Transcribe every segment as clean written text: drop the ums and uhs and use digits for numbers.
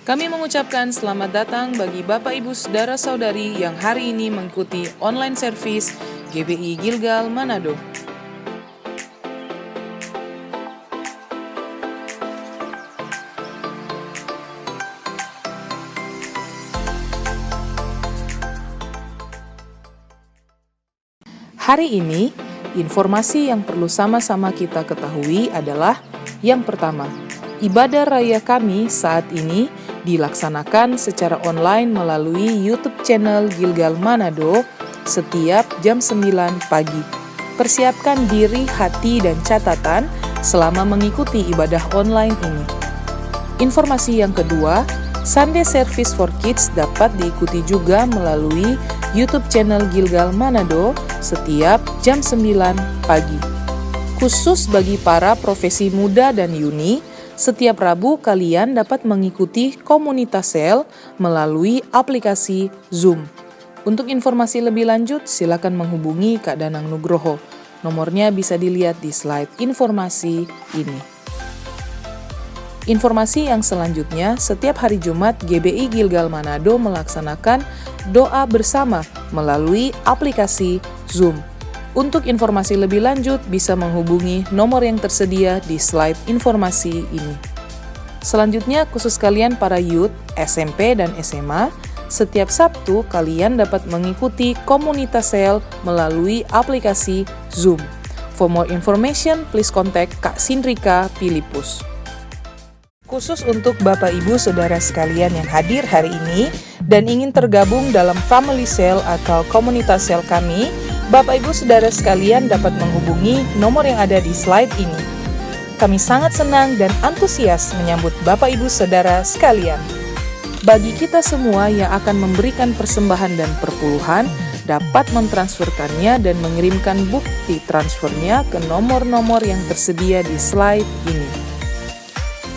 Kami mengucapkan selamat datang bagi Bapak Ibu Saudara-saudari yang hari ini mengikuti online service GBI Gilgal Manado. Hari ini, informasi yang perlu sama-sama kita ketahui adalah yang pertama, ibadah raya kami saat ini dilaksanakan secara online melalui YouTube channel Gilgal Manado setiap jam 9 pagi. Persiapkan diri, hati, dan catatan selama mengikuti ibadah online ini. Informasi yang kedua, Sunday Service for Kids dapat diikuti juga melalui YouTube channel Gilgal Manado setiap jam 9 pagi. Khusus bagi para profesi muda dan uni, setiap Rabu kalian dapat mengikuti komunitas sel melalui aplikasi Zoom. Untuk informasi lebih lanjut, silakan menghubungi Kak Danang Nugroho. Nomornya bisa dilihat di slide informasi ini. Informasi yang selanjutnya, setiap hari Jumat GBI Gilgal Manado melaksanakan doa bersama melalui aplikasi Zoom. Untuk informasi lebih lanjut, bisa menghubungi nomor yang tersedia di slide informasi ini. Selanjutnya, khusus kalian para youth, SMP dan SMA, setiap Sabtu kalian dapat mengikuti komunitas sel melalui aplikasi Zoom. For more information, please contact Kak Sindrika Pilipus. Khusus untuk Bapak Ibu Saudara sekalian yang hadir hari ini dan ingin tergabung dalam family cell atau komunitas sel kami, Bapak Ibu Saudara sekalian dapat menghubungi nomor yang ada di slide ini. Kami sangat senang dan antusias menyambut Bapak Ibu Saudara sekalian. Bagi kita semua yang akan memberikan persembahan dan perpuluhan, dapat mentransferkannya dan mengirimkan bukti transfernya ke nomor-nomor yang tersedia di slide ini.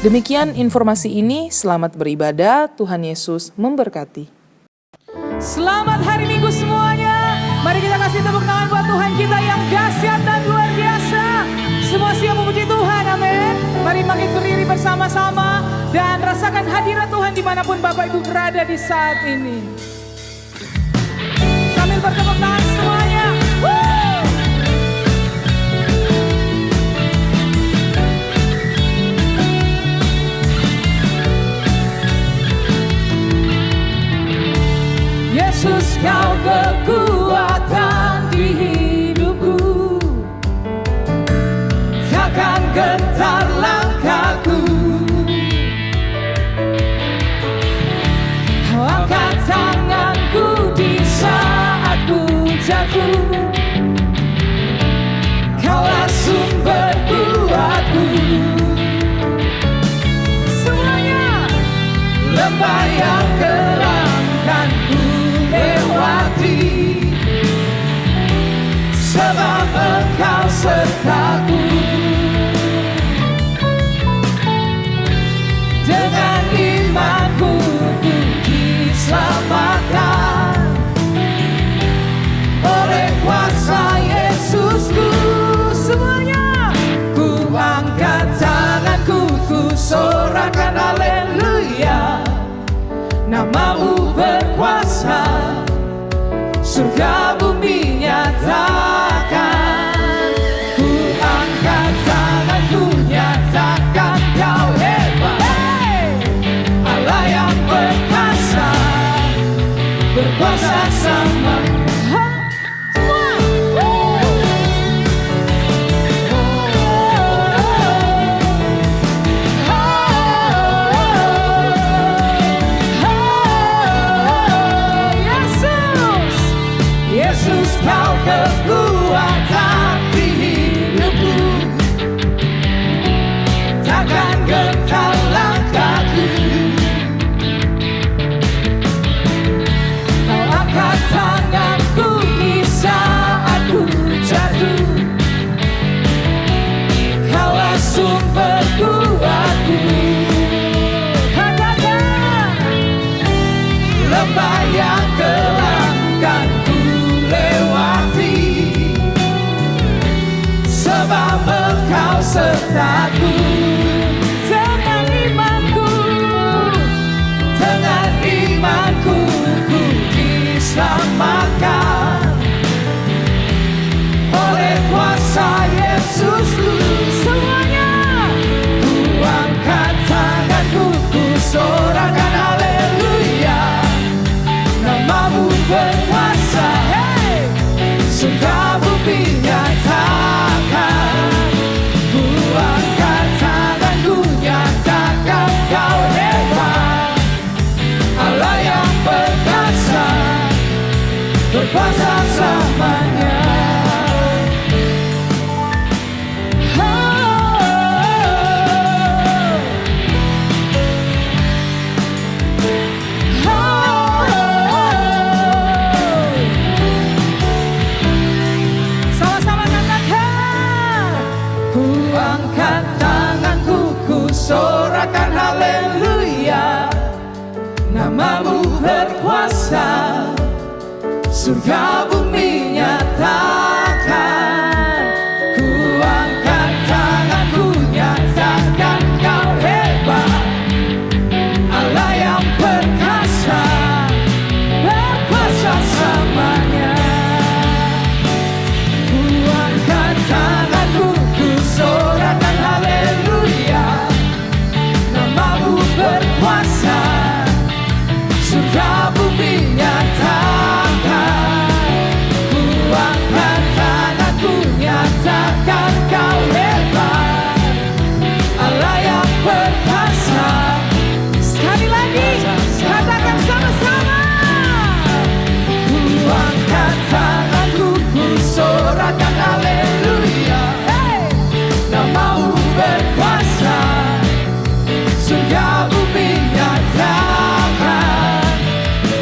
Demikian informasi ini, selamat beribadah, Tuhan Yesus memberkati. Selamat hari Minggu semuanya. Mari kita kasih tepuk tangan buat Tuhan kita yang dahsyat dan luar biasa. Semua siap memuji Tuhan, amin. Mari bangkit berdiri bersama-sama dan rasakan hadirat Tuhan dimanapun Bapak Ibu berada di saat ini. Sambil bertepuk tangan semuanya. Yesus, kau kekuatan di hidupku, takkan gentar langkahku. Kau angkat tanganku di saat ku jatuh, kaulah sumber kuatku. Semuanya, lembah yang kelam kan ku lewati, sebab Engkau sertaku. Dengan imanku ku diselamatkan oleh kuasa Yesusku. Semuanya, ku angkat tanganku, ku sorakan haleluya. Namamu berkuasa, surga bumi nyatakan. Ku angkat tanganku, nyatakan kau hebat. Allah yang berkuasa, berkuasa sama. Yesus, kau kekuatan di hidupku, takkan gentar langkahku. Kau angkat tanganku di saat ku jatuh, kaulah sumber kuatku. Katakan, lembah yang kelam kan lewati, sebab Engkau sertaku. Dengan imanku sorakan haleluya. Namamu berkuasa, hey, surga bumi nyatakan. Ku angkat tanganku nyatakan kau hebat, Allah yang perkasa, berkuasa selamanya. Sama-sama katakan, ku angkat tanganku, ku sorakan haleluya. Namamu berkuasa, surga bumi nyatakan. Ku angkat tanganku nyatakan kau hebat, Allah yang perkasa, berkuasa selamanya. Ku angkat tanganku, ku sorakan haleluya. Namamu berkuasa, surga bumi nyatakan. Ku angkat tanganku nyatakan kau hebat, Allah yang perkasa. Sekali lagi katakan sama-sama. Ku angkat tanganku, ku sorakan haleluya. Hey! Namamu berkuasa, surga bumi nyatakan.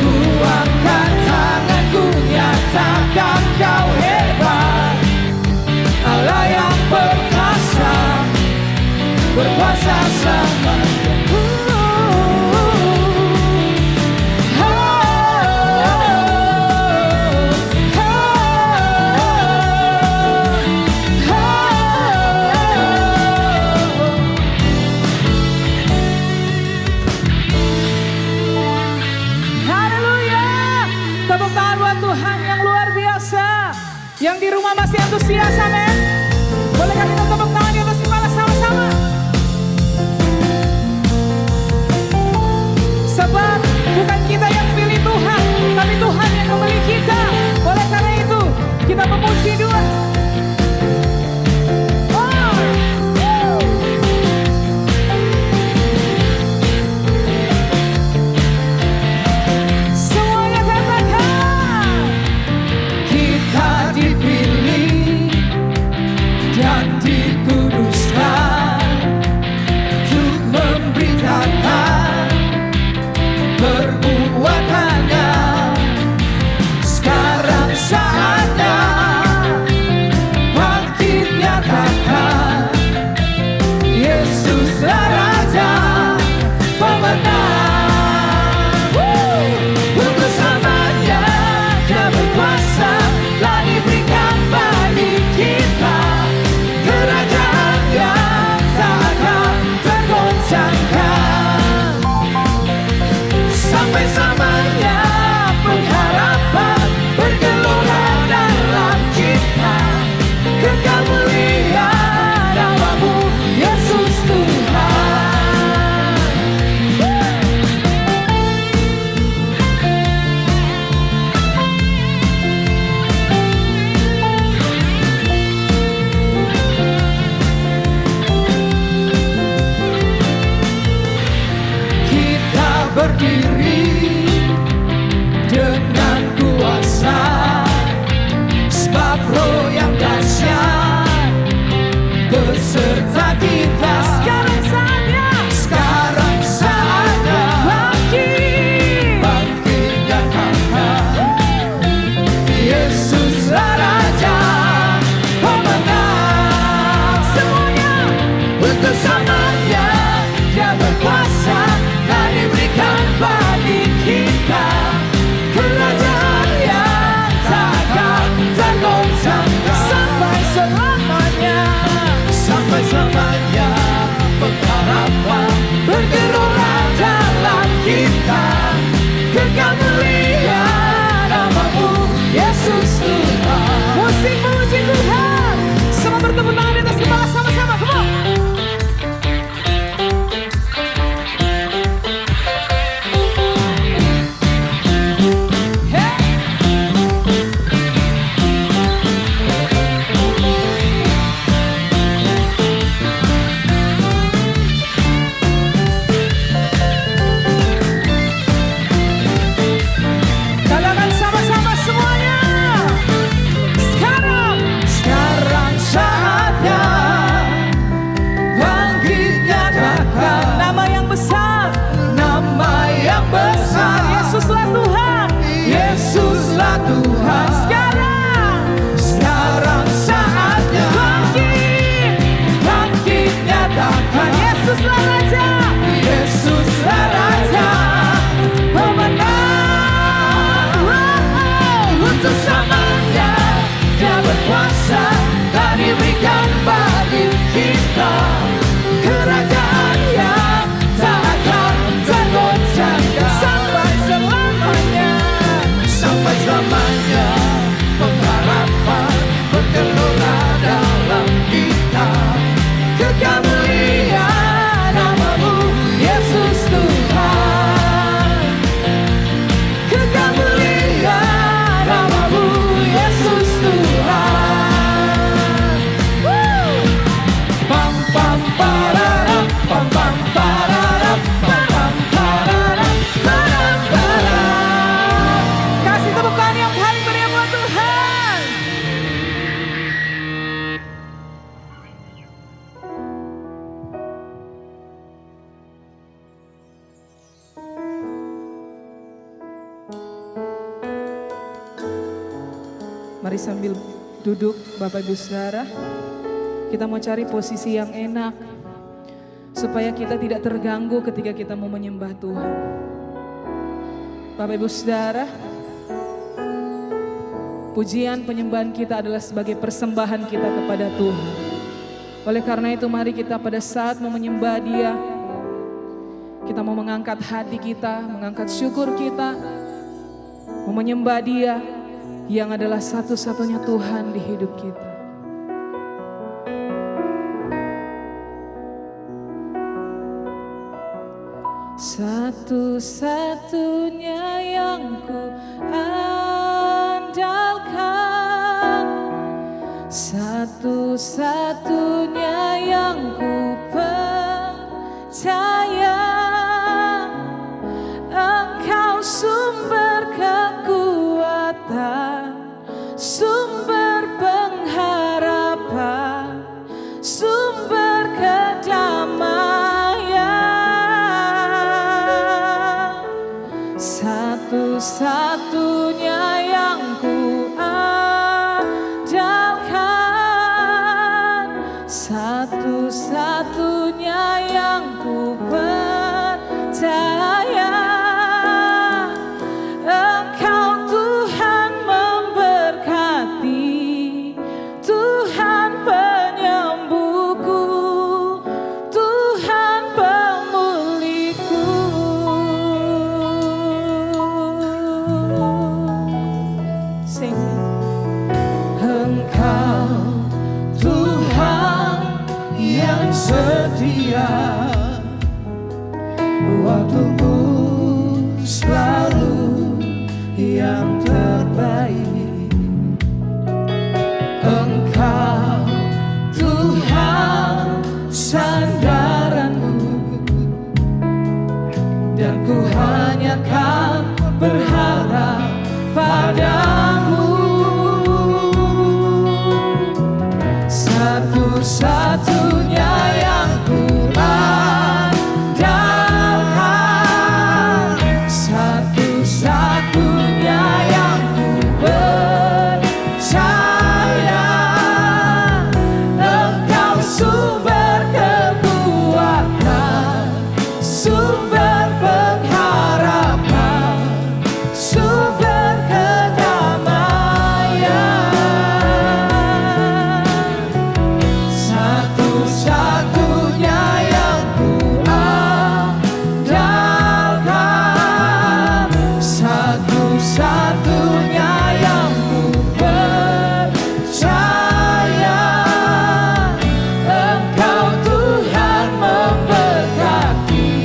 Ku angkat tanganku nyatakan kau hebat, Allah yang perkasa, berkuasa selamanya. Haleluya. Tepuk tangan buat Tuhan yang luar biasa. Yang di rumah masih antusias, amin. Bolehkah kita tepuk tangan di atas kepala sama-sama? Sebab bukan kita yang pilih Tuhan, tapi Tuhan yang memilih kita. Oleh karena itu, kita memuji Dia. Semuanya katakan, kita dipilih Yesuslah Raja, Yesuslah Raja, pemenang. Untuk selamanya Dia berkuasa dan diberikan bagi kita kerajaan yang tak akan tergoncangkan sampai selamanya, sampai selamanya. Pengharapan bergelora dalam kita, kekal mulia nama-Mu Yesus Tuhan, kekal mulia nama-Mu Yesus Tuhan. Pam pam pararam, pam pam pararam, pam pam pararam, pararam pararam. Kasih tepuk tangan yang paling meriah buat Tuhan. Mari sambil duduk Bapak Ibu Saudara, kita mau cari posisi yang enak supaya kita tidak terganggu ketika kita mau menyembah Tuhan. Bapak Ibu Saudara, pujian penyembahan kita adalah sebagai persembahan kita kepada Tuhan. Oleh karena itu mari kita pada saat mau menyembah Dia, kita mau mengangkat hati kita, mengangkat syukur kita, mau menyembah Dia yang adalah satu-satunya Tuhan di hidup kita. Satu-satunya yang ku andalkan, satu-satunya yang ku percaya, Engkau sumber kekuatan, sumber pengharapan, sumber kedamaian, satu-satunya yang ku andalkan, satu-satunya yang ku percaya. Engkau Tuhan memberkati, Tuhan penyembuhku, Tuhan pemulihku. Sing. Engkau Tuhan yang setia, waktumu selalu yang terbaik. Engkau Tuhan sandaranku, dan ku hanya kan berharap padamu. Satu-satunya yang ku andalkan, satu-satunya yang ku percaya. Engkau sumber kekuatan, sumber pengharapan, sumber kedamaian. Satu-satunya yang ku andalkan, satu-satunya yang ku percaya. Engkau Tuhan memberkati,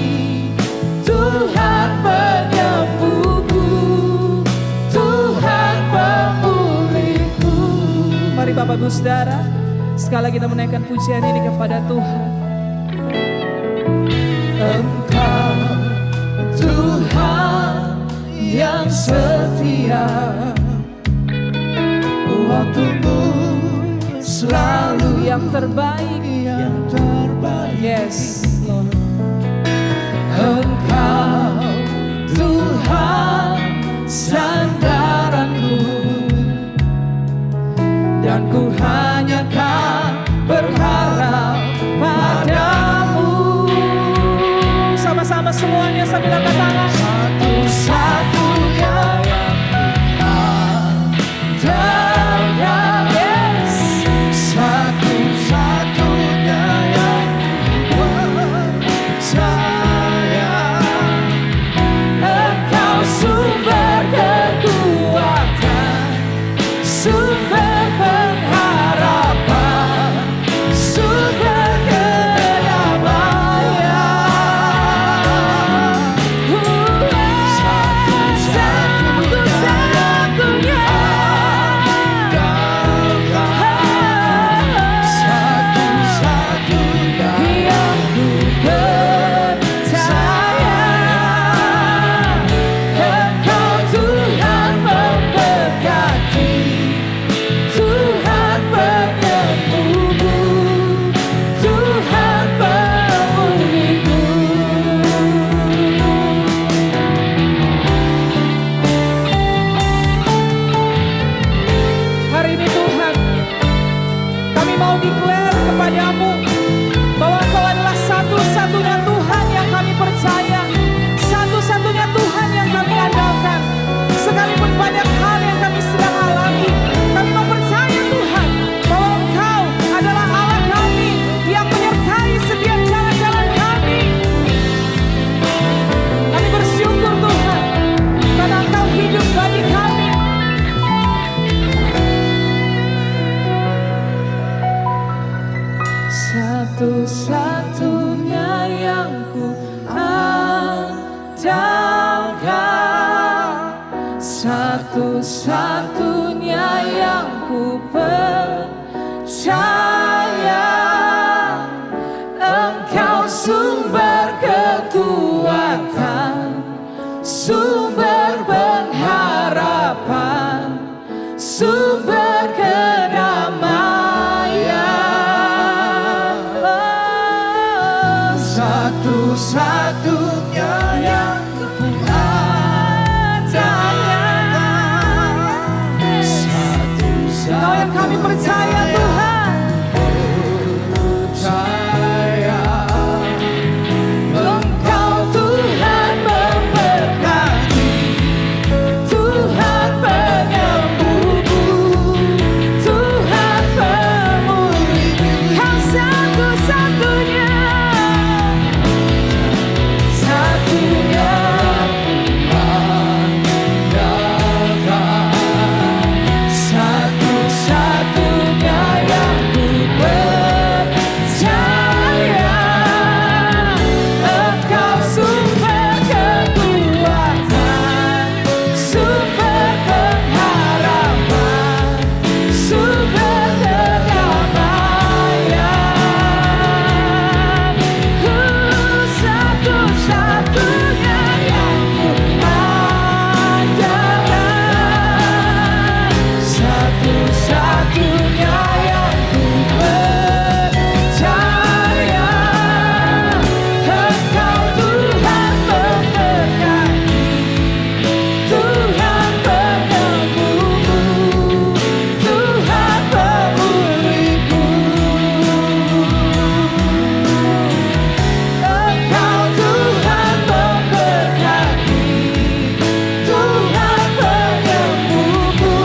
Tuhan penyembuhku, Tuhan pemulihku. Mari Bapak Ibu Saudara, sekali lagi kita menaikkan pujian ini kepada Tuhan. Engkau Tuhan yang setia, waktumu selalu yang terbaik, yang terbaik. Yes, Lord. Engkau Tuhan sandaranku, dan ku hanya kan berharap padamu. sambil angkat tangan. Satu-satunya yang andalkan, yes. Satu-satunya yang percaya. Engkau sumber kekuatan, sumber pengharapan, sumber kedamaian. Satu-satunya satu-satunya yang ku percaya. Engkau Tuhan memberkati, Tuhan penyembuhku, Tuhan pemulihku. Hari ini Tuhan, kami mau declare kepadamu bahwa Engkau adalah satu-satunya Tuhan yang kami percaya, satu-satunya Tuhan yang kami andalkan. Sekalipun banyak hal yang kami sedang alami, kami mau percaya Tuhan bahwa Engkau adalah Allah kami yang menyertai setiap jalan-jalan kami. Kami bersyukur Tuhan karena Engkau hidup bagi kami. Satu-satunya yang ku andalkan, satu-satunya yang ku percaya. Engkau sumber kekuatan, sumber pengharapan, sumber kedamaian. Satu-satunya yang ku andalkan, satu-satunya Kau yang kami percaya Tuhan. Percaya. Engkau Tuhan memberkati, Tuhan penyembuhku, Tuhan pemulihku. Kau satu-satunya, satunya satu-satunya yang ku percaya. Engkau sumber kekuatan, sumber pengharapan, sumber kedamaian. Satu-satunya yang ku andalkan, satu-satunya yang ku percaya. Engkau Tuhan memberkati, Tuhan penyembuhku, Tuhan pemulihku. Engkau Tuhan memberkati, Tuhan penyembuhku,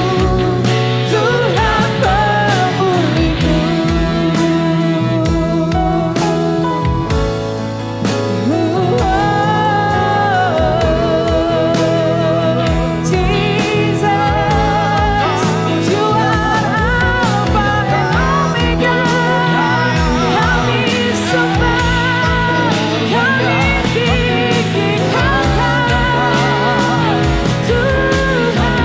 Tuhan pemulihku. Jesus, You are Alpha and Omega. Kami sembah, kami tinggikan Tuhan.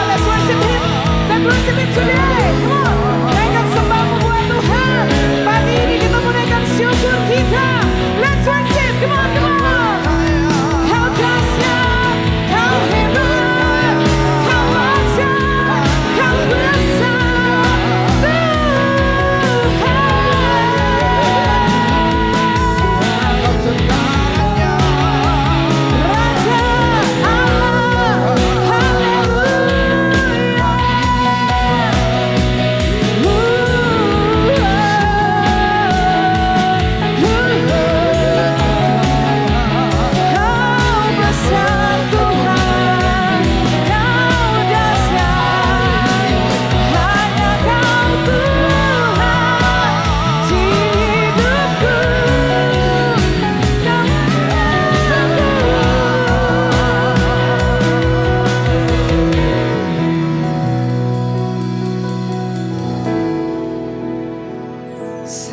Let's worship Him. Let's worship Him today. Come on, naikkan sembahmu buat Tuhan. Pagi ini kita menaikkan syukur kita. Let's worship. Come on, come on. Kau dahsyat, Kau hebat, Kau ajaib, Kau besar, Tuhan. Raja Allah, haleluya.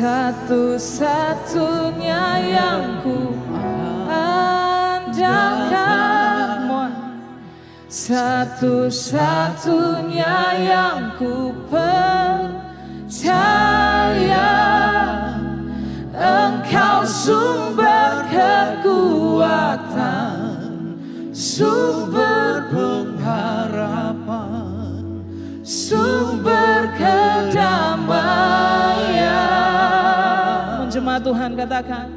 Satu-satunya yang ku andalkan, satu-satunya yang ku percaya. Engkau sumber kekuatan, sumber pengharapan, sumber kedamaian. Menjemaat Tuhan katakan,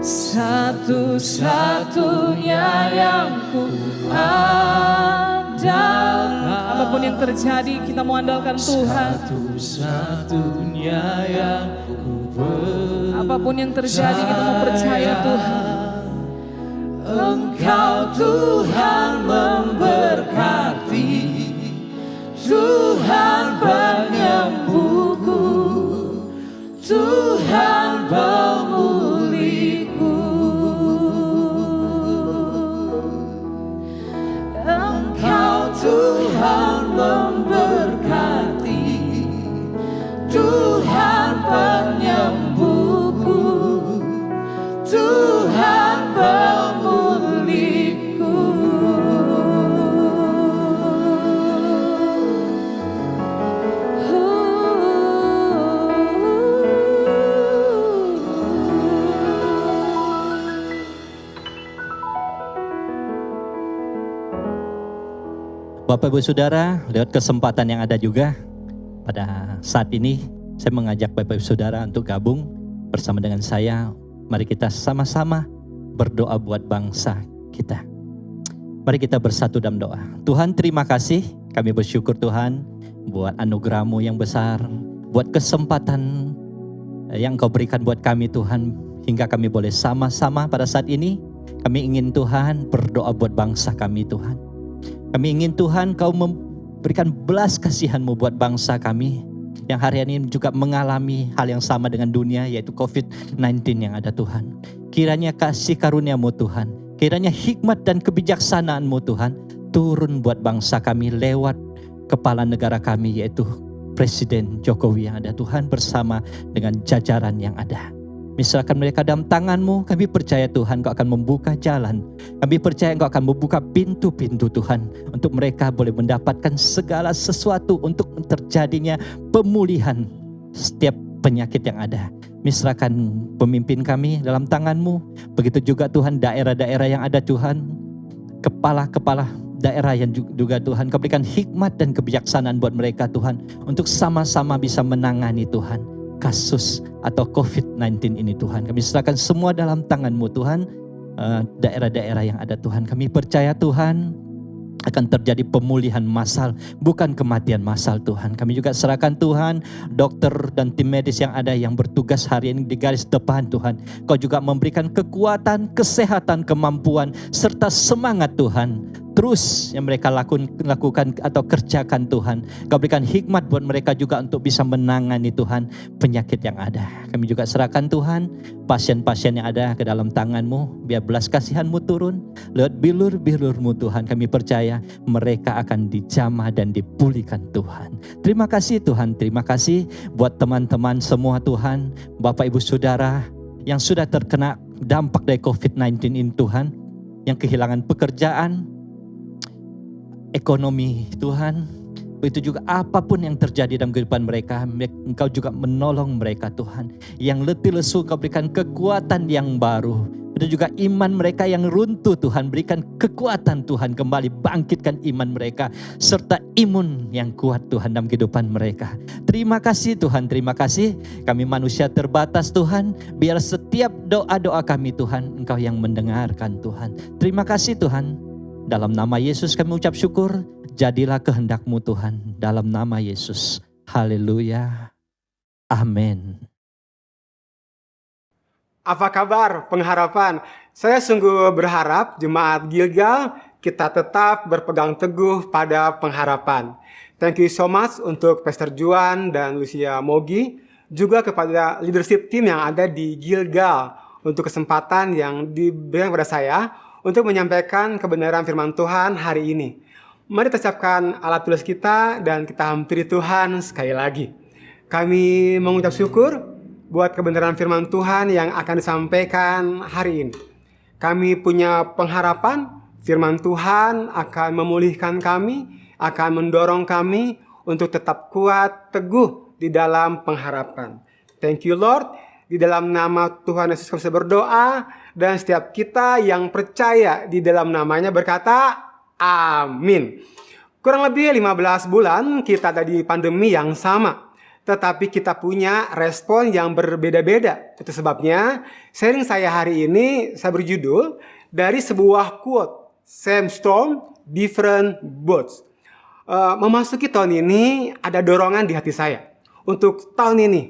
satu-satunya yang ku andalkan. Apapun yang terjadi, kita mau andalkan Tuhan. Satu-satunya yang ku percaya. Apapun yang terjadi, kita mau percaya Tuhan. Engkau Tuhan memberkati, Tuhan penyembuhku, Tuhan pemulihku. Engkau Tuhan memberkati, Tuhan penyembuhku, Tuhan pemulihku. Bapak Ibu Saudara, lewat kesempatan yang ada juga pada saat ini, saya mengajak Bapak Ibu Saudara untuk gabung bersama dengan saya. Mari kita sama-sama berdoa buat bangsa kita. Mari kita bersatu dalam doa. Tuhan, terima kasih, kami bersyukur Tuhan buat anugerah-Mu yang besar, buat kesempatan yang Kau berikan buat kami Tuhan, hingga kami boleh sama-sama pada saat ini. Kami ingin Tuhan berdoa buat bangsa kami Tuhan. Kami ingin Tuhan Kau memberikan belas kasihan-Mu buat bangsa kami yang hari ini juga mengalami hal yang sama dengan dunia, yaitu COVID-19 yang ada Tuhan. Kiranya kasih karunia-Mu Tuhan, kiranya hikmat dan kebijaksanaan-Mu Tuhan turun buat bangsa kami lewat kepala negara kami, yaitu Presiden Jokowi yang ada Tuhan, bersama dengan jajaran yang ada. Misalkan mereka dalam tangan-Mu, kami percaya Tuhan Kau akan membuka jalan. Kami percaya Kau akan membuka pintu-pintu Tuhan, untuk mereka boleh mendapatkan segala sesuatu untuk terjadinya pemulihan setiap penyakit yang ada. Misalkan pemimpin kami dalam tangan-Mu, begitu juga Tuhan daerah-daerah yang ada Tuhan, kepala-kepala daerah yang juga Tuhan, Kau berikan hikmat dan kebijaksanaan buat mereka Tuhan, untuk sama-sama bisa menangani Tuhan kasus atau COVID-19 ini Tuhan. Kami serahkan semua dalam tangan-Mu Tuhan, daerah-daerah yang ada Tuhan. Kami percaya Tuhan akan terjadi pemulihan massal, bukan kematian massal Tuhan. Kami juga serahkan Tuhan dokter dan tim medis yang ada, yang bertugas hari ini di garis depan Tuhan. Kau juga memberikan kekuatan, kesehatan, kemampuan, serta semangat Tuhan. Terus yang mereka lakukan atau kerjakan Tuhan. Kau berikan hikmat buat mereka juga untuk bisa menangani Tuhan penyakit yang ada. Kami juga serahkan Tuhan pasien-pasien yang ada ke dalam tangan-Mu. Biar belas kasihan-Mu turun lewat bilur-bilur-Mu Tuhan. Kami percaya mereka akan dijamah dan dipulihkan Tuhan. Terima kasih Tuhan, terima kasih buat teman-teman semua Tuhan, Bapak Ibu Saudara yang sudah terkena dampak dari COVID-19 ini Tuhan, yang kehilangan pekerjaan, ekonomi Tuhan, begitu juga apapun yang terjadi dalam kehidupan mereka, Engkau juga menolong mereka Tuhan. Yang letih lesu Engkau berikan kekuatan yang baru. Begitu juga iman mereka yang runtuh Tuhan, berikan kekuatan Tuhan, kembali bangkitkan iman mereka, serta imun yang kuat Tuhan dalam kehidupan mereka. Terima kasih Tuhan, terima kasih. Kami manusia terbatas Tuhan, biar setiap doa-doa kami Tuhan, Engkau yang mendengarkan Tuhan. Terima kasih Tuhan. Dalam nama Yesus kami ucap syukur, jadilah kehendak-Mu Tuhan, dalam nama Yesus. Haleluya. Amin. Apa kabar pengharapan? Saya sungguh berharap jemaat Gilgal kita tetap berpegang teguh pada pengharapan. Thank you so much untuk Pastor Juan dan Lucia Mogi, juga kepada leadership team yang ada di Gilgal untuk kesempatan yang diberikan kepada saya untuk menyampaikan kebenaran firman Tuhan hari ini. Mari kita siapkan alat tulis kita dan kita hampiri Tuhan sekali lagi. Kami mengucap syukur buat kebenaran firman Tuhan yang akan disampaikan hari ini. Kami punya pengharapan firman Tuhan akan memulihkan kami, akan mendorong kami untuk tetap kuat, teguh di dalam pengharapan. Thank you Lord. Di dalam nama Tuhan Yesus kami berdoa, dan setiap kita yang percaya di dalam namanya berkata, amin. Kurang lebih 15 bulan kita ada di pandemi yang sama, tetapi kita punya respon yang berbeda-beda. Itu sebabnya sharing saya hari ini saya berjudul dari sebuah quote, Same storm, different boats. Memasuki tahun ini ada dorongan di hati saya. Untuk tahun ini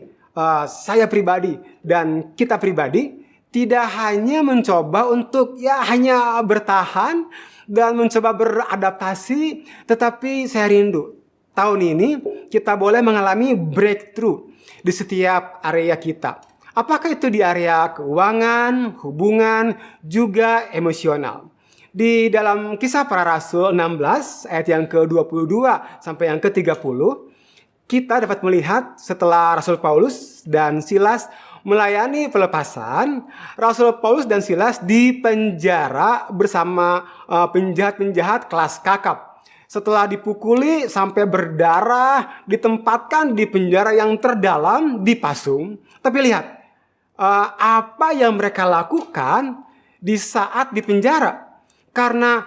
saya pribadi dan kita pribadi tidak hanya mencoba untuk hanya bertahan dan mencoba beradaptasi, tetapi saya rindu tahun ini kita boleh mengalami breakthrough di setiap area kita. Apakah itu di area keuangan, hubungan, juga emosional. Di dalam Kisah Para Rasul 16 ayat yang ke-22 sampai yang ke-30, kita dapat melihat setelah Rasul Paulus dan Silas melayani pelepasan, Rasul Paulus dan Silas dipenjara bersama penjahat-penjahat kelas kakap. Setelah dipukuli sampai berdarah, ditempatkan di penjara yang terdalam, dipasung. Tapi lihat, apa yang mereka lakukan di saat di penjara. Karena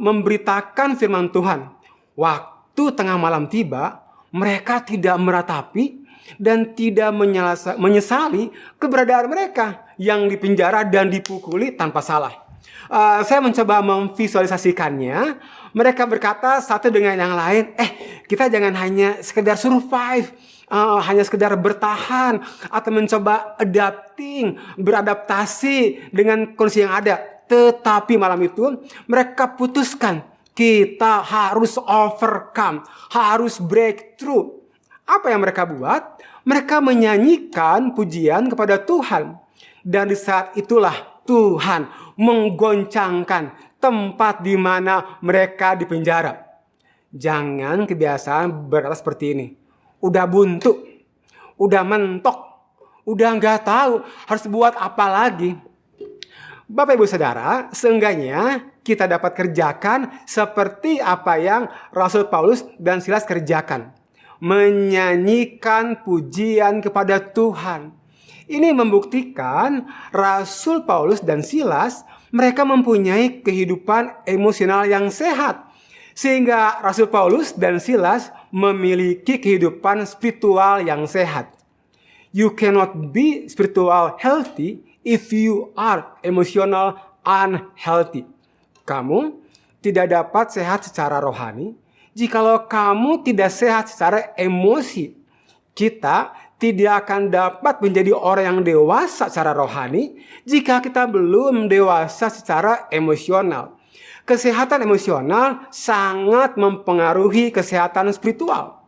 memberitakan firman Tuhan. Waktu tengah malam tiba, mereka tidak meratapi dan tidak menyesali keberadaan mereka yang dipenjara dan dipukuli tanpa salah. Saya mencoba memvisualisasikannya. Mereka berkata satu dengan yang lain, kita jangan hanya sekedar survive, hanya sekedar bertahan atau mencoba beradaptasi dengan kondisi yang ada. Tetapi malam itu mereka putuskan kita harus overcome, harus breakthrough. Apa yang mereka buat? Mereka menyanyikan pujian kepada Tuhan. Dan di saat itulah Tuhan menggoncangkan tempat di mana mereka dipenjara. Jangan kebiasaan berkata seperti ini. Udah buntu, udah mentok, udah nggak tahu harus buat apa lagi. Bapak Ibu Saudara, seenggaknya kita dapat kerjakan seperti apa yang Rasul Paulus dan Silas kerjakan. Menyanyikan pujian kepada Tuhan. Ini membuktikan Rasul Paulus dan Silas mereka mempunyai kehidupan emosional yang sehat. Sehingga Rasul Paulus dan Silas memiliki kehidupan spiritual yang sehat. You cannot be spiritual healthy if you are emotional unhealthy. Kamu tidak dapat sehat secara rohani jikalau kamu tidak sehat secara emosi. Kita tidak akan dapat menjadi orang yang dewasa secara rohani jika kita belum dewasa secara emosional. Kesehatan emosional sangat mempengaruhi kesehatan spiritual.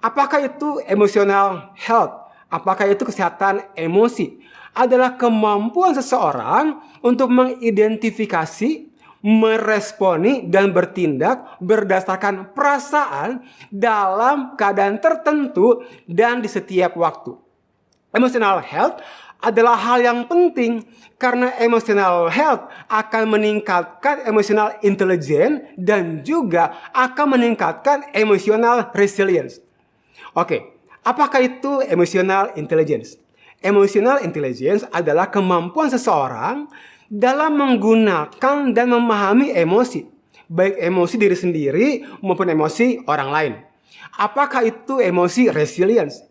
Apakah itu emotional health? Apakah itu kesehatan emosi? Adalah kemampuan seseorang untuk mengidentifikasi, meresponi, dan bertindak berdasarkan perasaan dalam keadaan tertentu dan di setiap waktu. Emotional health adalah hal yang penting karena emotional health akan meningkatkan emotional intelligence dan juga akan meningkatkan emotional resilience. Oke, apakah itu emotional intelligence? Emotional intelligence adalah kemampuan seseorang dalam menggunakan dan memahami emosi, baik emosi diri sendiri maupun emosi orang lain. Apakah itu emosi resilience?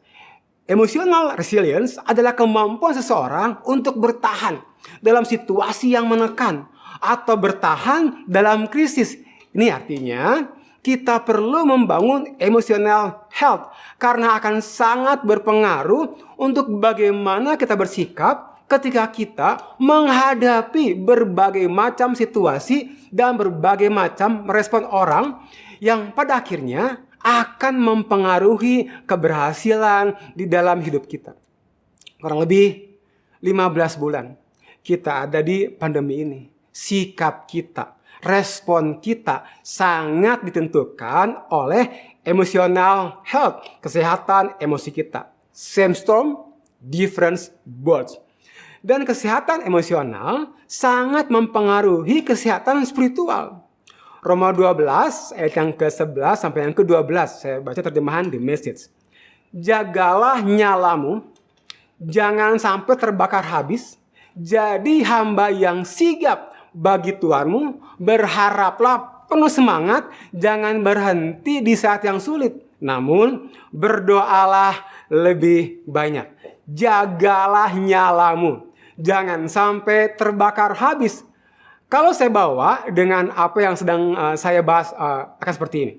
Emotional resilience adalah kemampuan seseorang untuk bertahan dalam situasi yang menekan atau bertahan dalam krisis. Ini artinya kita perlu membangun emotional health karena akan sangat berpengaruh untuk bagaimana kita bersikap ketika kita menghadapi berbagai macam situasi dan berbagai macam respon orang yang pada akhirnya akan mempengaruhi keberhasilan di dalam hidup kita. Kurang lebih 15 bulan kita ada di pandemi ini. Sikap kita, respon kita sangat ditentukan oleh emotional health, kesehatan emosi kita. Same storm, different boats. Dan kesehatan emosional sangat mempengaruhi kesehatan spiritual. Roma 12 ayat yang ke-11 sampai yang ke-12. Saya baca terjemahan The Message. Jagalah nyalamu, jangan sampai terbakar habis. Jadi hamba yang sigap bagi Tuhanmu, berharaplah penuh semangat, jangan berhenti di saat yang sulit. Namun berdoalah lebih banyak. Jagalah nyalamu, jangan sampai terbakar habis. Kalau saya bawa dengan apa yang sedang saya bahas akan seperti ini.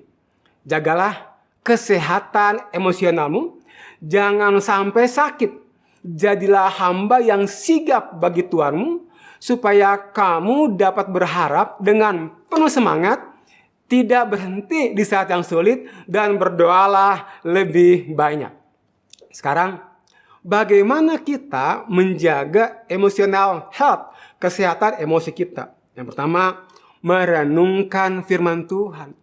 Jagalah kesehatan emosionalmu, jangan sampai sakit. Jadilah hamba yang sigap bagi Tuhanmu, supaya kamu dapat berharap dengan penuh semangat, tidak berhenti di saat yang sulit, dan berdoalah lebih banyak. Sekarang, bagaimana kita menjaga emotional health, kesehatan emosi kita? Yang pertama, merenungkan firman Tuhan.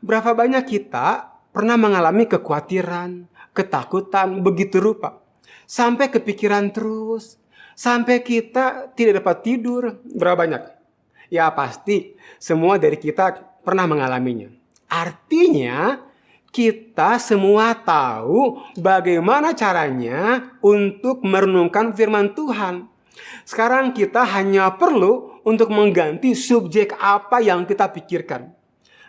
Berapa banyak kita pernah mengalami kekhawatiran, ketakutan begitu rupa, sampai kepikiran terus, sampai kita tidak dapat tidur. Berapa banyak? Ya pasti semua dari kita pernah mengalaminya. Artinya kita semua tahu bagaimana caranya untuk merenungkan firman Tuhan. Sekarang kita hanya perlu untuk mengganti subjek apa yang kita pikirkan.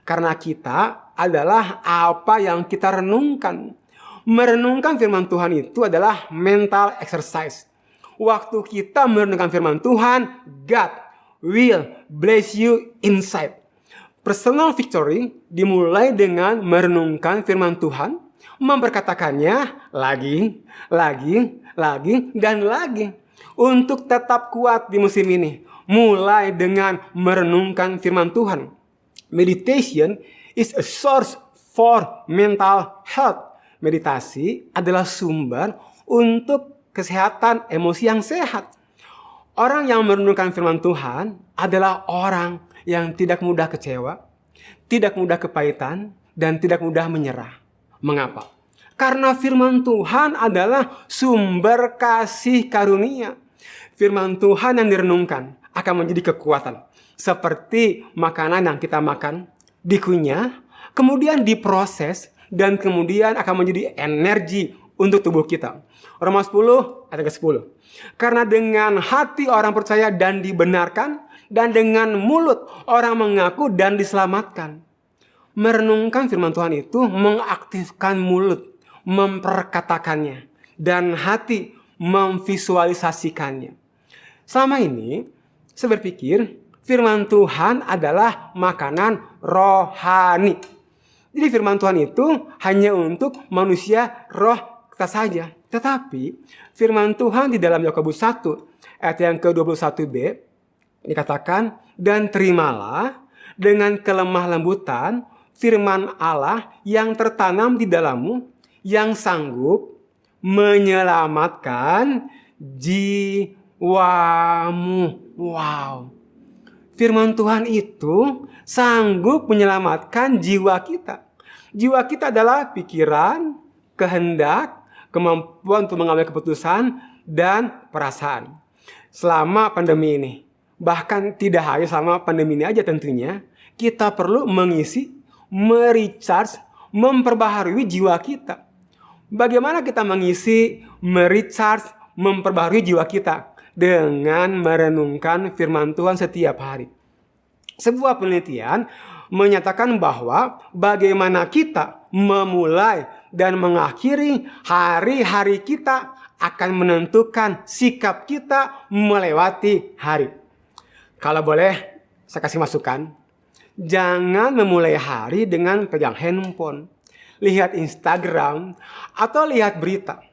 Karena kita adalah apa yang kita renungkan. Merenungkan firman Tuhan itu adalah mental exercise. Waktu kita merenungkan firman Tuhan, God will bless you inside. Personal victory dimulai dengan merenungkan firman Tuhan, memperkatakannya lagi, dan lagi. Untuk tetap kuat di musim ini, mulai dengan merenungkan firman Tuhan. Meditation is a source for mental health. Meditasi adalah sumber untuk kesehatan emosi yang sehat. Orang yang merenungkan firman Tuhan adalah orang yang tidak mudah kecewa, tidak mudah kepahitan, dan tidak mudah menyerah. Mengapa? Karena firman Tuhan adalah sumber kasih karunia. Firman Tuhan yang direnungkan akan menjadi kekuatan. Seperti makanan yang kita makan, dikunyah, kemudian diproses, dan kemudian akan menjadi energi untuk tubuh kita. Roma 10 ayat ke-10. Karena dengan hati orang percaya dan dibenarkan, dan dengan mulut orang mengaku dan diselamatkan. Merenungkan firman Tuhan itu mengaktifkan mulut, memperkatakannya, dan hati memvisualisasikannya. Selama ini, saya berpikir firman Tuhan adalah makanan rohani. Jadi firman Tuhan itu hanya untuk manusia roh kita saja. Tetapi firman Tuhan di dalam Yakobus 1 ayat yang ke-21b dikatakan, dan terimalah dengan kelemah lembutan firman Allah yang tertanam di dalammu, yang sanggup menyelamatkan jiwamu. Wow. Firman Tuhan itu sanggup menyelamatkan jiwa kita. Jiwa kita adalah pikiran, kehendak, kemampuan untuk mengambil keputusan, dan perasaan. Selama pandemi ini, bahkan tidak hanya selama pandemi ini aja tentunya, kita perlu mengisi, merecharge, memperbaharui jiwa kita. Bagaimana kita mengisi, merecharge, memperbaharui jiwa kita? Dengan merenungkan firman Tuhan setiap hari. Sebuah penelitian menyatakan bahwa bagaimana kita memulai dan mengakhiri hari-hari kita akan menentukan sikap kita melewati hari. Kalau boleh saya kasih masukan, jangan memulai hari dengan pegang handphone, lihat Instagram, atau lihat berita.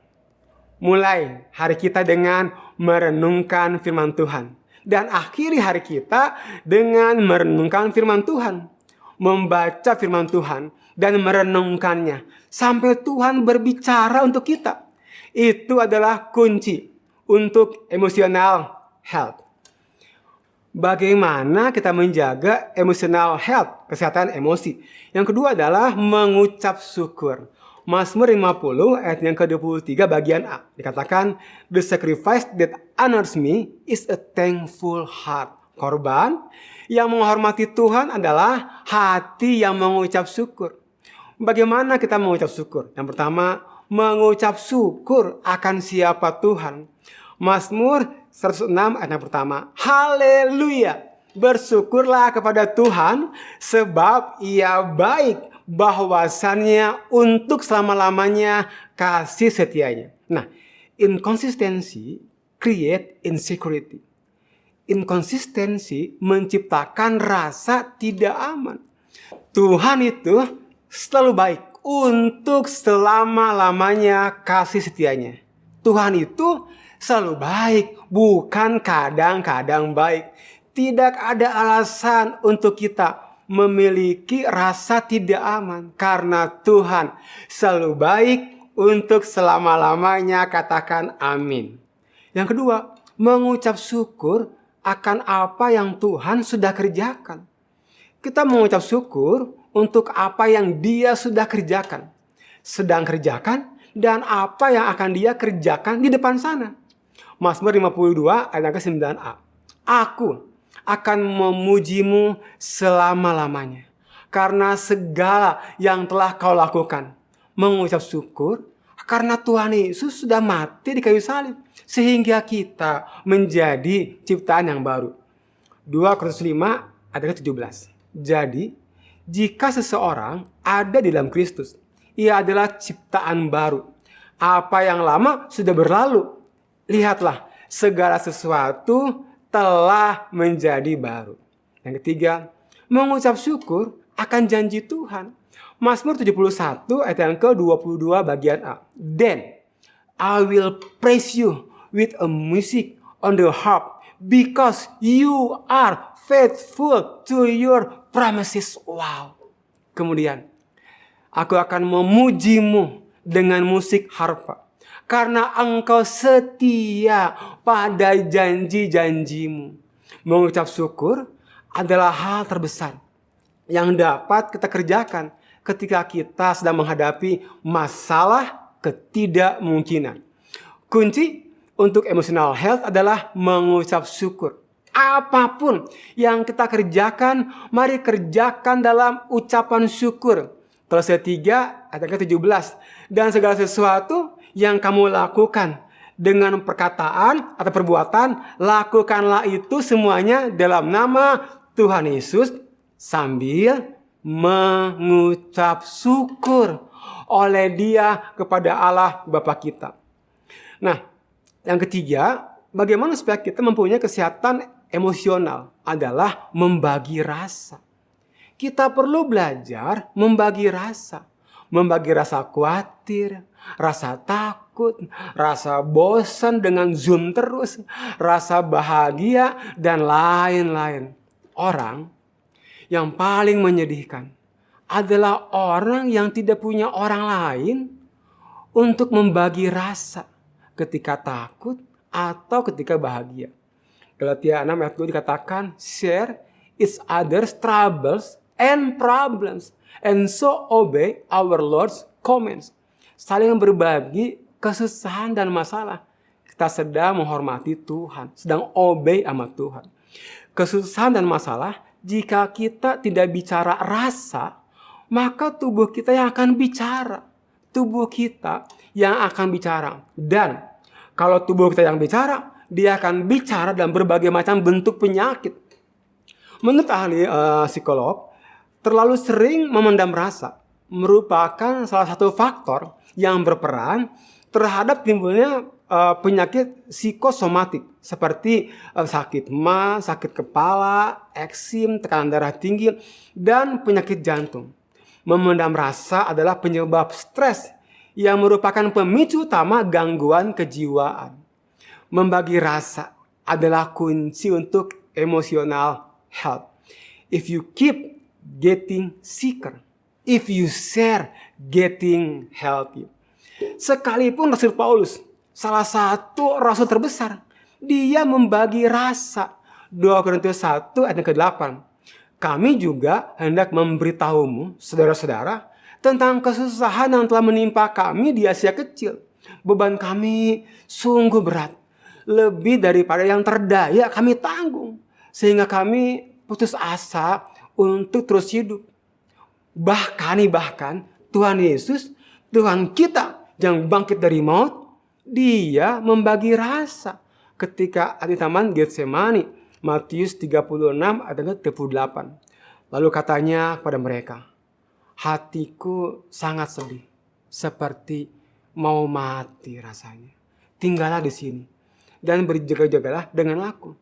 Mulai hari kita dengan merenungkan firman Tuhan. Dan akhiri hari kita dengan merenungkan firman Tuhan. Membaca firman Tuhan dan merenungkannya. Sampai Tuhan berbicara untuk kita. Itu adalah kunci untuk emotional health. Bagaimana kita menjaga emotional health, kesehatan emosi? Yang kedua adalah mengucap syukur. Mazmur 50 ayat yang ke-23 bagian A. Dikatakan, "The sacrifice that honors me is a thankful heart." Korban yang menghormati Tuhan adalah hati yang mengucap syukur. Bagaimana kita mengucap syukur? Yang pertama, mengucap syukur akan siapa Tuhan. Mazmur 106 ayat yang pertama. Haleluya! Bersyukurlah kepada Tuhan sebab Ia baik, bahwasannya untuk selama-lamanya kasih setianya. Nah, inkonsistensi create insecurity. Inkonsistensi menciptakan rasa tidak aman. Tuhan itu selalu baik, untuk selama-lamanya kasih setianya. Tuhan itu selalu baik, bukan kadang-kadang baik. Tidak ada alasan untuk kita memiliki rasa tidak aman, karena Tuhan selalu baik untuk selama-lamanya. Katakan amin. Yang kedua, mengucap syukur akan apa yang Tuhan sudah kerjakan. Kita mengucap syukur untuk apa yang Dia sudah kerjakan, sedang kerjakan, dan apa yang akan Dia kerjakan di depan sana. Mazmur 52 ayat ke-9a. Aku akan memujimu selama-lamanya karena segala yang telah kau lakukan. Mengucap syukur karena Tuhan Yesus sudah mati di kayu salib sehingga kita menjadi ciptaan yang baru. 2 Korintus 5 ayat ke-17. Jadi, jika seseorang ada di dalam Kristus, ia adalah ciptaan baru. Apa yang lama sudah berlalu. Lihatlah, segala sesuatu telah menjadi baru. Yang ketiga, mengucap syukur akan janji Tuhan. Mazmur 71 ayat yang ke-22 bagian A. Then I will praise you with a music on the harp, because you are faithful to your promises. Wow. Kemudian, aku akan memujimu dengan musik harpa, karena engkau setia pada janji-janjimu. Mengucap syukur adalah hal terbesar yang dapat kita kerjakan ketika kita sedang menghadapi masalah ketidakmungkinan. Kunci untuk emotional health adalah mengucap syukur. Apapun yang kita kerjakan, mari kerjakan dalam ucapan syukur. Kolose 3 ayat ke-17. Dan segala sesuatu yang kamu lakukan dengan perkataan atau perbuatan, lakukanlah itu semuanya dalam nama Tuhan Yesus sambil mengucap syukur oleh Dia kepada Allah Bapa kita. Nah, yang ketiga, bagaimana supaya kita mempunyai kesehatan emosional adalah membagi rasa. Kita perlu belajar membagi rasa. Membagi rasa khawatir, rasa takut, rasa bosan dengan Zoom terus, rasa bahagia, dan lain-lain. Orang yang paling menyedihkan adalah orang yang tidak punya orang lain untuk membagi rasa ketika takut atau ketika bahagia. Galatia 6 ayat 2 dikatakan, share each other's troubles and problems, and so obey our Lord's commands. Saling berbagi kesusahan dan masalah. Kita sedang menghormati Tuhan, sedang obey sama Tuhan. Kesusahan dan masalah, jika kita tidak bicara rasa, maka tubuh kita yang akan bicara. Tubuh kita yang akan bicara. Dan kalau tubuh kita yang bicara, dia akan bicara dalam berbagai macam bentuk penyakit. Menurut ahli psikolog, terlalu sering memendam rasa merupakan salah satu faktor yang berperan terhadap timbulnya penyakit psikosomatik seperti sakit ma, sakit kepala, eksim, tekanan darah tinggi, dan penyakit jantung. Memendam rasa adalah penyebab stres yang merupakan pemicu utama gangguan kejiwaan. Membagi rasa adalah kunci untuk emotional health. If you keep getting sicker, if you share getting healthy. Sekalipun Rasul Paulus, salah satu rasul terbesar, dia membagi rasa. 2 Korintus 1 ayat ke-8. Kami juga hendak memberitahumu, saudara-saudara, tentang kesusahan yang telah menimpa kami di Asia Kecil. Beban kami sungguh berat, lebih daripada yang terdaya kami tanggung, sehingga kami putus asa untuk terus hidup. Bahkan Tuhan Yesus, Tuhan kita yang bangkit dari maut, Dia membagi rasa ketika ada di taman Getsemani, Matius 36 ayat 38. Lalu katanya kepada mereka, hatiku sangat sedih, seperti mau mati rasanya. Tinggallah di sini dan berjaga-jagalah dengan aku.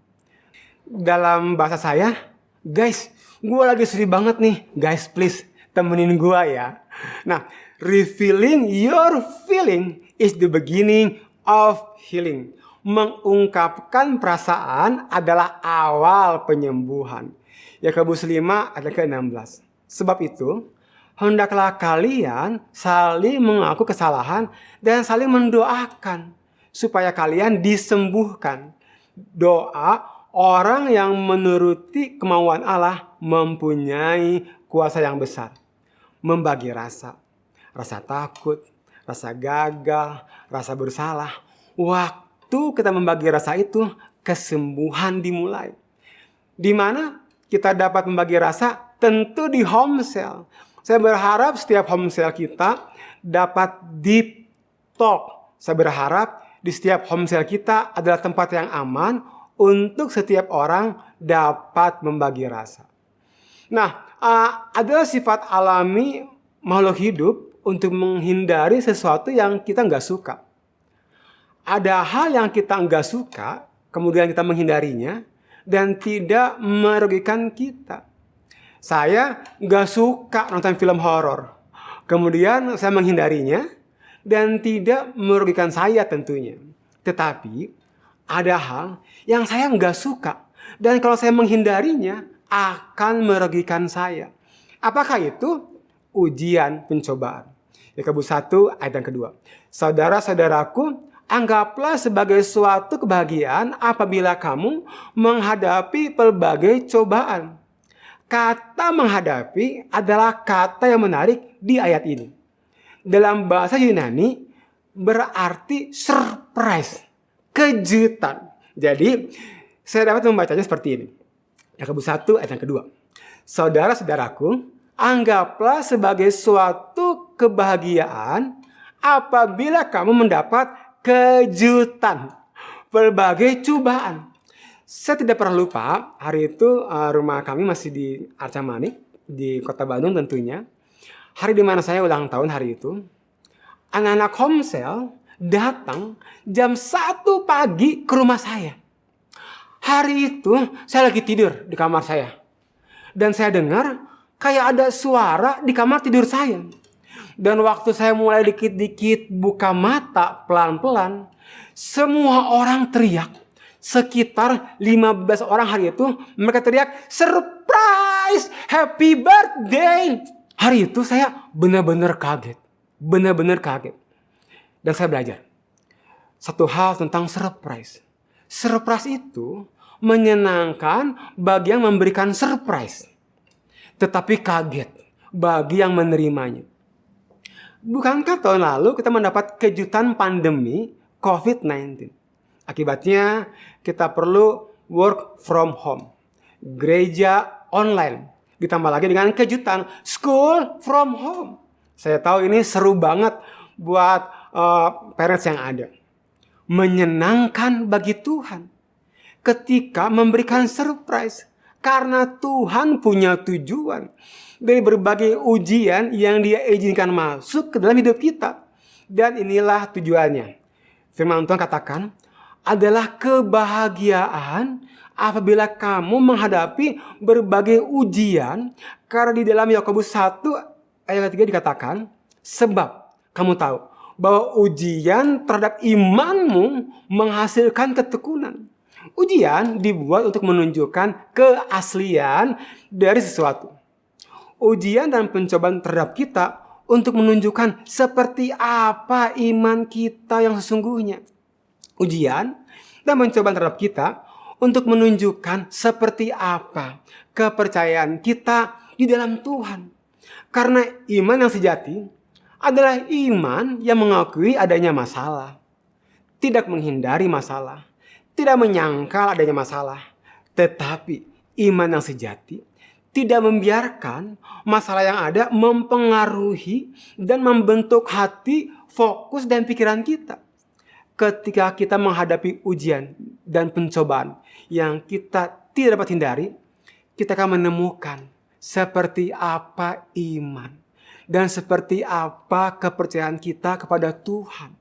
Dalam bahasa saya, guys, gue lagi sedih banget nih. Guys, please temenin gue ya. Nah, revealing your feeling is the beginning of healing. Mengungkapkan perasaan adalah awal penyembuhan. Yakobus 5 ayat ke-16. Sebab itu, hendaklah kalian saling mengaku kesalahan dan saling mendoakan supaya kalian disembuhkan. Doa orang yang menuruti kemauan Allah mempunyai kuasa yang besar. Membagi rasa takut, rasa gagal, rasa bersalah. Waktu kita membagi rasa itu, kesembuhan dimulai. Di mana kita dapat membagi rasa? Tentu di home cell. Saya berharap setiap home cell kita dapat deep talk. Saya berharap di setiap home cell kita adalah tempat yang aman untuk setiap orang dapat membagi rasa. Nah, adalah sifat alami makhluk hidup untuk menghindari sesuatu yang kita nggak suka. Ada hal yang kita nggak suka, kemudian kita menghindarinya, dan tidak merugikan kita. Saya nggak suka nonton film horor. Kemudian saya menghindarinya, dan tidak merugikan saya tentunya. Tetapi, ada hal yang saya nggak suka, dan kalau saya menghindarinya, akan merugikan saya. Apakah itu? Ujian, pencobaan. Yakobus 1 ayat yang kedua. Saudara-saudaraku, anggaplah sebagai suatu kebahagiaan apabila kamu menghadapi pelbagai cobaan. Kata menghadapi adalah kata yang menarik di ayat ini. Dalam bahasa Yunani berarti surprise, kejutan. Jadi saya dapat membacanya seperti ini. Yakobus 1 ayat yang kedua. Saudara-saudaraku, anggaplah sebagai suatu kebahagiaan apabila kamu mendapat kejutan, berbagai cobaan. Saya tidak pernah lupa, hari itu rumah kami masih di Arca Manik, di kota Bandung tentunya. Hari di mana saya ulang tahun hari itu, anak-anak home cell datang jam 1 pagi ke rumah saya. Hari itu saya lagi tidur di kamar saya. Dan saya dengar kayak ada suara di kamar tidur saya. Dan waktu saya mulai dikit-dikit buka mata pelan-pelan, semua orang teriak. Sekitar 15 orang hari itu mereka teriak, surprise, happy birthday. Hari itu saya benar-benar kaget. Benar-benar kaget. Dan saya belajar satu hal tentang surprise. Surprise itu menyenangkan bagi yang memberikan surprise, tetapi kaget bagi yang menerimanya. Bukankah tahun lalu kita mendapat kejutan pandemi COVID-19? Akibatnya kita perlu work from home, gereja online, ditambah lagi dengan kejutan school from home. Saya tahu ini seru banget buat parents yang ada. Menyenangkan bagi Tuhan ketika memberikan surprise. Karena Tuhan punya tujuan dari berbagai ujian yang Dia izinkan masuk ke dalam hidup kita. Dan inilah tujuannya. Firman Tuhan katakan, adalah kebahagiaan apabila kamu menghadapi berbagai ujian. Karena di dalam Yakobus 1 ayat 3 dikatakan, sebab kamu tahu bahwa ujian terhadap imanmu menghasilkan ketekunan. Ujian dibuat untuk menunjukkan keaslian dari sesuatu. Ujian dan pencobaan terhadap kita untuk menunjukkan seperti apa iman kita yang sesungguhnya. Ujian dan pencobaan terhadap kita untuk menunjukkan seperti apa kepercayaan kita di dalam Tuhan. Karena iman yang sejati adalah iman yang mengakui adanya masalah, tidak menghindari masalah, tidak menyangkal adanya masalah. Tetapi iman yang sejati tidak membiarkan masalah yang ada mempengaruhi dan membentuk hati, fokus, dan pikiran kita. Ketika kita menghadapi ujian dan pencobaan yang kita tidak dapat hindari, kita akan menemukan seperti apa iman dan seperti apa kepercayaan kita kepada Tuhan.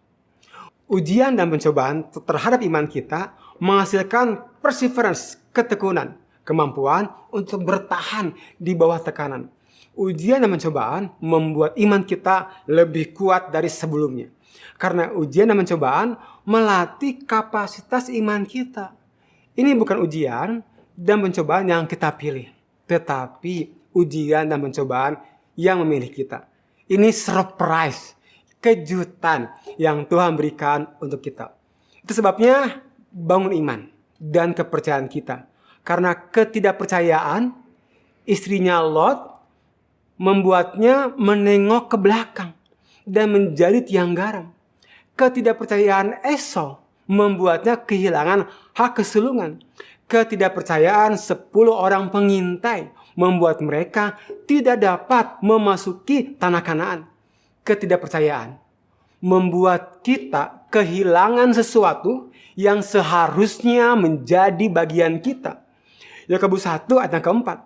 Ujian dan pencobaan terhadap iman kita menghasilkan perseverance, ketekunan, kemampuan untuk bertahan di bawah tekanan. Ujian dan pencobaan membuat iman kita lebih kuat dari sebelumnya. Karena ujian dan pencobaan melatih kapasitas iman kita. Ini bukan ujian dan pencobaan yang kita pilih, tetapi ujian dan pencobaan yang memilih kita. Ini surprise, kejutan yang Tuhan berikan untuk kita. Itu sebabnya bangun iman dan kepercayaan kita. Karena ketidakpercayaan istrinya Lot membuatnya menengok ke belakang dan menjadi tiang garam. Ketidakpercayaan Esau membuatnya kehilangan hak kesulungan. Ketidakpercayaan 10 orang pengintai membuat mereka tidak dapat memasuki tanah Kanaan. Ketidakpercayaan membuat kita kehilangan sesuatu yang seharusnya menjadi bagian kita. Yakobus 1 ayat yang keempat.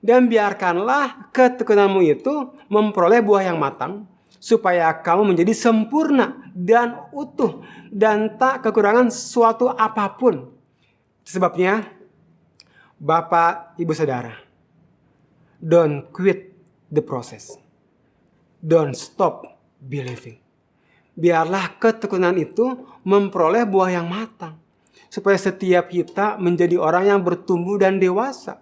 Dan biarkanlah ketekunanmu itu memperoleh buah yang matang, supaya kamu menjadi sempurna dan utuh dan tak kekurangan suatu apapun. Sebabnya, Bapak, Ibu, Saudara, don't quit the process. Don't stop believing. Biarlah ketekunan itu memperoleh buah yang matang. Supaya setiap kita menjadi orang yang bertumbuh dan dewasa.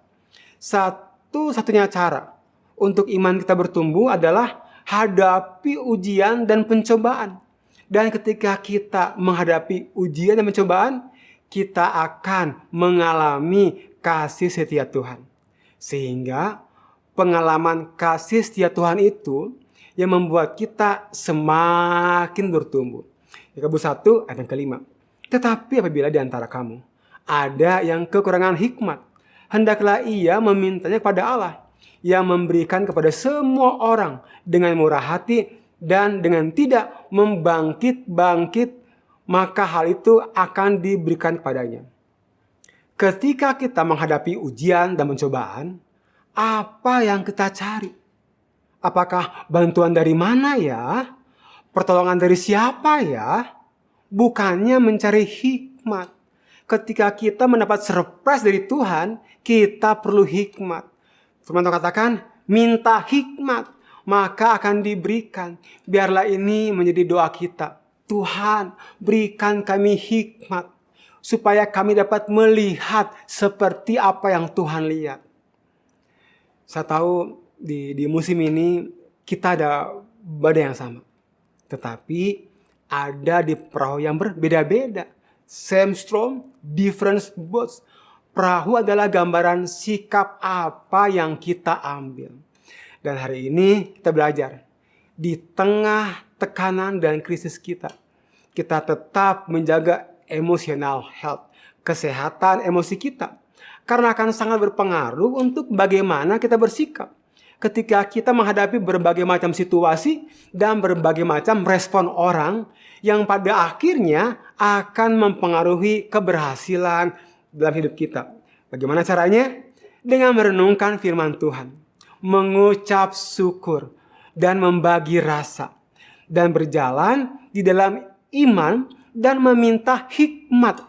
Satu-satunya cara untuk iman kita bertumbuh adalah hadapi ujian dan pencobaan. Dan ketika kita menghadapi ujian dan pencobaan, kita akan mengalami kasih setia Tuhan. Sehingga pengalaman kasih setia Tuhan itu yang membuat kita semakin bertumbuh. Yakobus 1 ayat yang kelima. Tetapi apabila di antara kamu ada yang kekurangan hikmat, hendaklah ia memintanya kepada Allah yang memberikan kepada semua orang dengan murah hati dan dengan tidak membangkit-bangkit, maka hal itu akan diberikan kepadanya. Ketika kita menghadapi ujian dan pencobaan, apa yang kita cari? Apakah bantuan dari mana ya? Pertolongan dari siapa ya? Bukannya mencari hikmat. Ketika kita mendapat surprise dari Tuhan, kita perlu hikmat. Firman Tuhan katakan, minta hikmat, maka akan diberikan. Biarlah ini menjadi doa kita. Tuhan, berikan kami hikmat, supaya kami dapat melihat seperti apa yang Tuhan lihat. Saya tahu di musim ini kita ada badai yang sama. Tetapi ada di perahu yang berbeda-beda. Same storm, different boats. Perahu adalah gambaran sikap apa yang kita ambil. Dan hari ini kita belajar. Di tengah tekanan dan krisis kita tetap menjaga emotional health, kesehatan emosi kita. Karena akan sangat berpengaruh untuk bagaimana kita bersikap ketika kita menghadapi berbagai macam situasi dan berbagai macam respon orang yang pada akhirnya akan mempengaruhi keberhasilan dalam hidup kita. Bagaimana caranya? Dengan merenungkan firman Tuhan, mengucap syukur, dan membagi rasa, dan berjalan di dalam iman dan meminta hikmat,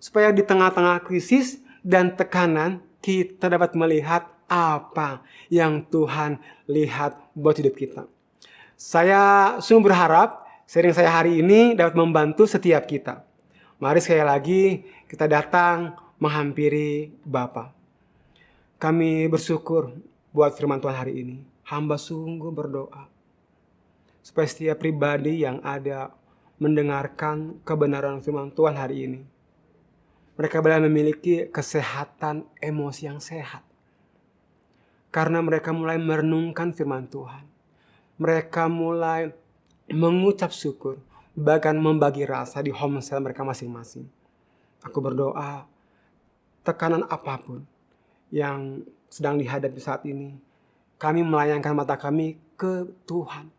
supaya di tengah-tengah krisis dan tekanan kita dapat melihat apa yang Tuhan lihat buat hidup kita. Saya sungguh berharap sharing saya hari ini dapat membantu setiap kita. Mari sekali lagi kita datang menghampiri Bapa. Kami bersyukur buat firman Tuhan hari ini. Hamba sungguh berdoa supaya setiap pribadi yang ada mendengarkan kebenaran firman Tuhan hari ini, mereka boleh memiliki kesehatan emosi yang sehat. Karena mereka mulai merenungkan firman Tuhan. Mereka mulai mengucap syukur, bahkan membagi rasa di homestay mereka masing-masing. Aku berdoa, tekanan apapun yang sedang dihadapi saat ini, kami melayangkan mata kami ke Tuhan.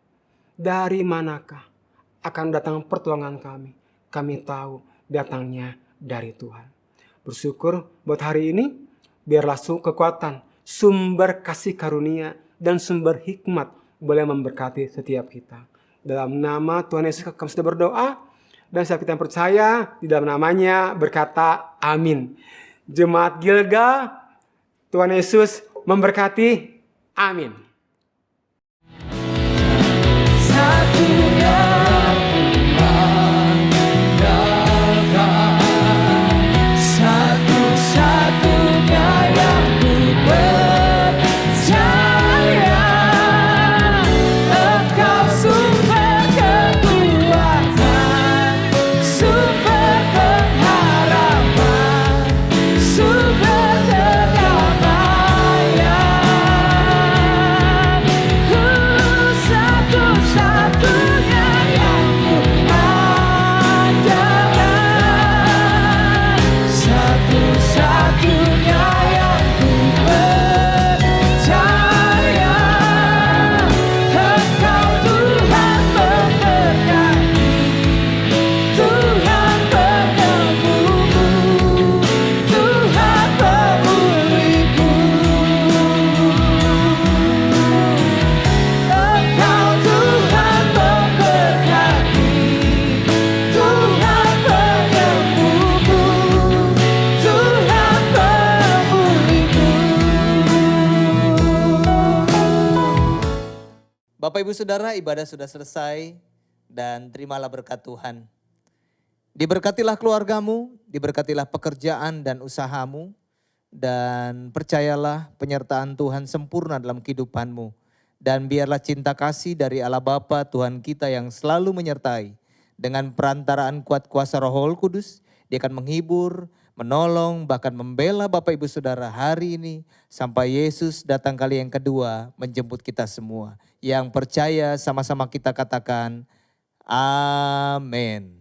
Dari manakah akan datang pertolongan kami? Kami tahu datangnya dari Tuhan. Bersyukur buat hari ini, biarlah kekuatan, sumber kasih karunia, dan sumber hikmat boleh memberkati setiap kita. Dalam nama Tuhan Yesus kami sudah berdoa, dan setiap kita yang percaya di dalam namanya berkata amin. Jemaat Gilgal, Tuhan Yesus memberkati, amin. Satunya satu-satunya yang ku percaya, Engkau sumber kekuatan, sumber pengharapan, sumber kedamaian. Satu-satunya yang ku andalkan, satu-satunya yang ku percaya, Engkau Tuhan memberkati, Tuhan penemuku, Tuhan pemulihku. Engkau Tuhan memberkati, Tuhan penemuku, Tuhan pemulihku. Bapak Ibu Saudara, ibadah sudah selesai dan terimalah berkat Tuhan. Diberkatilah keluargamu, diberkatilah pekerjaan dan usahamu, dan percayalah penyertaan Tuhan sempurna dalam kehidupanmu. Dan biarlah cinta kasih dari Allah Bapa Tuhan kita yang selalu menyertai, dengan perantaraan kuat kuasa Roh Kudus, Dia akan menghibur, menolong, bahkan membela Bapak Ibu Saudara hari ini sampai Yesus datang kali yang kedua menjemput kita semua. Yang percaya sama-sama kita katakan, amin.